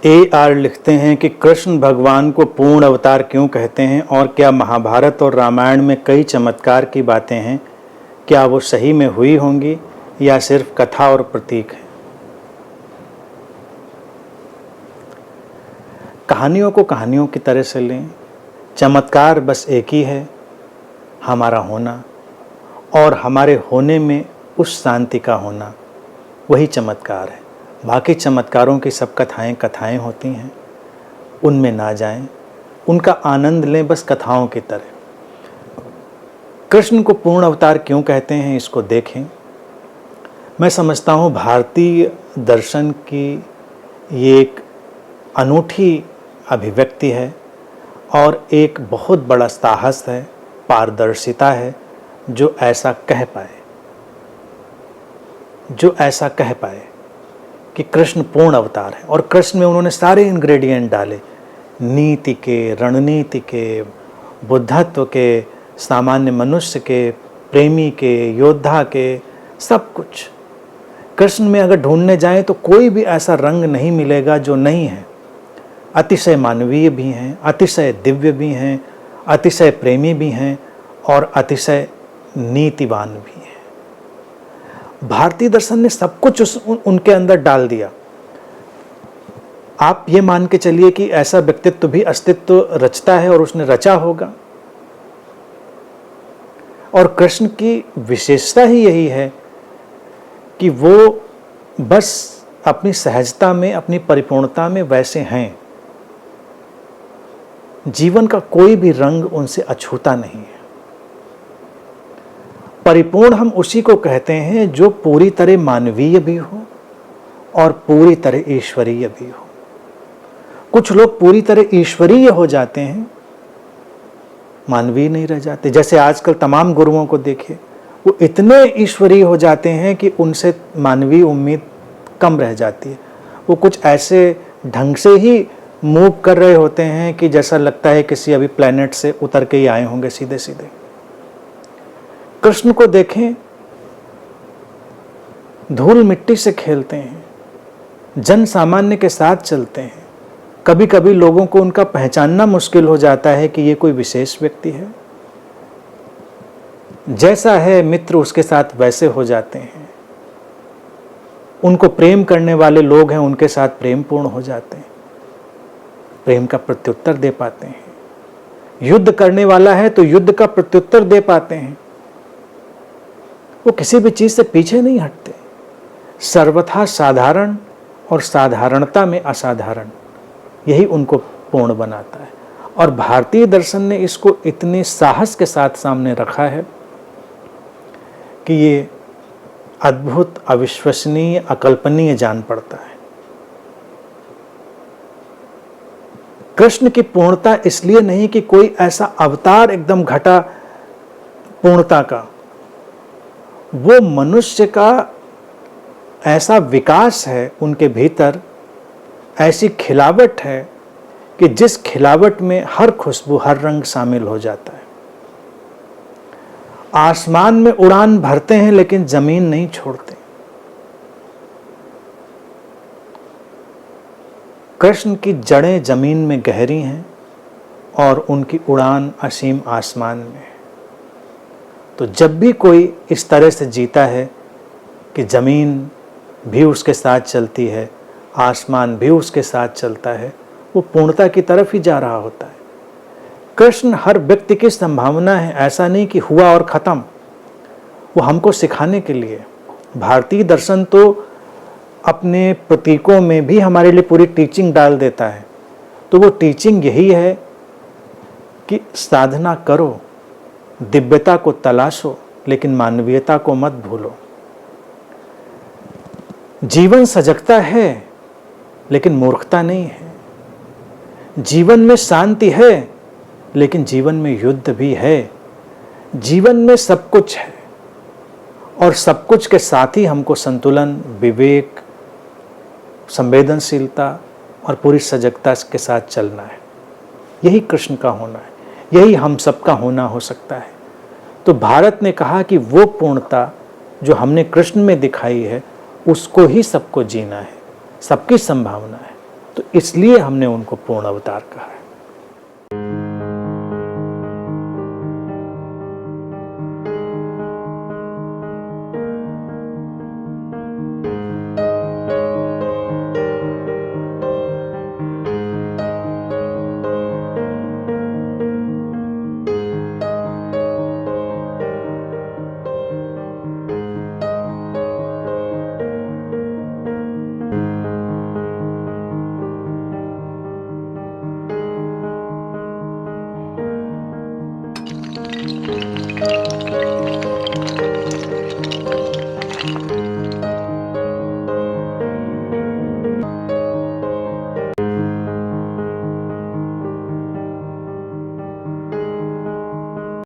AR लिखते हैं कि कृष्ण भगवान को पूर्ण अवतार क्यों कहते हैं और क्या महाभारत और रामायण में कई चमत्कार की बातें हैं, क्या वो सही में हुई होंगी या सिर्फ कथा और प्रतीक है। कहानियों को कहानियों की तरह से लें। चमत्कार बस एक ही है, हमारा होना और हमारे होने में उस शांति का होना, वही चमत्कार है। बाकी चमत्कारों की सब कथाएं होती हैं, उनमें ना जाएं, उनका आनंद लें बस कथाओं की तरह। कृष्ण को पूर्ण अवतार क्यों कहते हैं, इसको देखें। मैं समझता हूँ भारतीय दर्शन की ये एक अनूठी अभिव्यक्ति है और एक बहुत बड़ा साहस है, पारदर्शिता है, जो ऐसा कह पाए कि कृष्ण पूर्ण अवतार है। और कृष्ण में उन्होंने सारे इंग्रेडिएंट डाले, नीति के, रणनीति के, बुद्धत्व के, सामान्य मनुष्य के, प्रेमी के, योद्धा के, सब कुछ। कृष्ण में अगर ढूंढने जाएं तो कोई भी ऐसा रंग नहीं मिलेगा जो नहीं है। अतिशय मानवीय भी हैं, अतिशय दिव्य भी हैं, अतिशय प्रेमी भी हैं और अतिशय नीतिवान भी हैं। भारतीय दर्शन ने सब कुछ उनके अंदर डाल दिया। आप ये मान के चलिए कि ऐसा व्यक्तित्व भी अस्तित्व रचता है और उसने रचा होगा। और कृष्ण की विशेषता ही यही है कि वो बस अपनी सहजता में, अपनी परिपूर्णता में वैसे हैं। जीवन का कोई भी रंग उनसे अछूता नहीं है। परिपूर्ण हम उसी को कहते हैं जो पूरी तरह मानवीय भी हो और पूरी तरह ईश्वरीय भी हो। कुछ लोग पूरी तरह ईश्वरीय हो जाते हैं, मानवीय नहीं रह जाते। जैसे आजकल तमाम गुरुओं को देखिए, वो इतने ईश्वरीय हो जाते हैं कि उनसे मानवीय उम्मीद कम रह जाती है। वो कुछ ऐसे ढंग से ही मूव कर रहे होते हैं कि जैसा लगता है किसी अभी प्लेनेट से उतर के ही आए होंगे सीधे सीधे। कृष्ण को देखें, धूल मिट्टी से खेलते हैं, जन सामान्य के साथ चलते हैं। कभी कभी लोगों को उनका पहचानना मुश्किल हो जाता है कि ये कोई विशेष व्यक्ति है। जैसा है मित्र उसके साथ वैसे हो जाते हैं। उनको प्रेम करने वाले लोग हैं, उनके साथ प्रेम पूर्ण हो जाते हैं, प्रेम का प्रत्युत्तर दे पाते हैं। युद्ध करने वाला है तो युद्ध का प्रत्युत्तर दे पाते हैं। वो किसी भी चीज से पीछे नहीं हटते। सर्वथा साधारण और साधारणता में असाधारण, यही उनको पूर्ण बनाता है। और भारतीय दर्शन ने इसको इतने साहस के साथ सामने रखा है कि ये अद्भुत, अविश्वसनीय, अकल्पनीय जान पड़ता है। कृष्ण की पूर्णता इसलिए नहीं कि कोई ऐसा अवतार एकदम घटा पूर्णता का, वो मनुष्य का ऐसा विकास है, उनके भीतर ऐसी खिलावट है कि जिस खिलावट में हर खुशबू, हर रंग शामिल हो जाता है। आसमान में उड़ान भरते हैं लेकिन जमीन नहीं छोड़ते। कृष्ण की जड़ें जमीन में गहरी हैं और उनकी उड़ान असीम आसमान में है। तो जब भी कोई इस तरह से जीता है कि जमीन भी उसके साथ चलती है, आसमान भी उसके साथ चलता है, वो पूर्णता की तरफ ही जा रहा होता है। कृष्ण हर व्यक्ति की संभावना है, ऐसा नहीं कि हुआ और ख़त्म। वो हमको सिखाने के लिए। भारतीय दर्शन तो अपने प्रतीकों में भी हमारे लिए पूरी टीचिंग डाल देता है। तो वो टीचिंग यही है कि साधना करो, दिव्यता को तलाशो, लेकिन मानवीयता को मत भूलो। जीवन सजगता है लेकिन मूर्खता नहीं है। जीवन में शांति है लेकिन जीवन में युद्ध भी है। जीवन में सब कुछ है और सब कुछ के साथ ही हमको संतुलन, विवेक, संवेदनशीलता और पूरी सजगता के साथ चलना है। यही कृष्ण का होना है, यही हम सबका होना हो सकता है। तो भारत ने कहा कि वो पूर्णता जो हमने कृष्ण में दिखाई है, उसको ही सबको जीना है, सबकी संभावना है। तो इसलिए हमने उनको पूर्ण अवतार कहा है।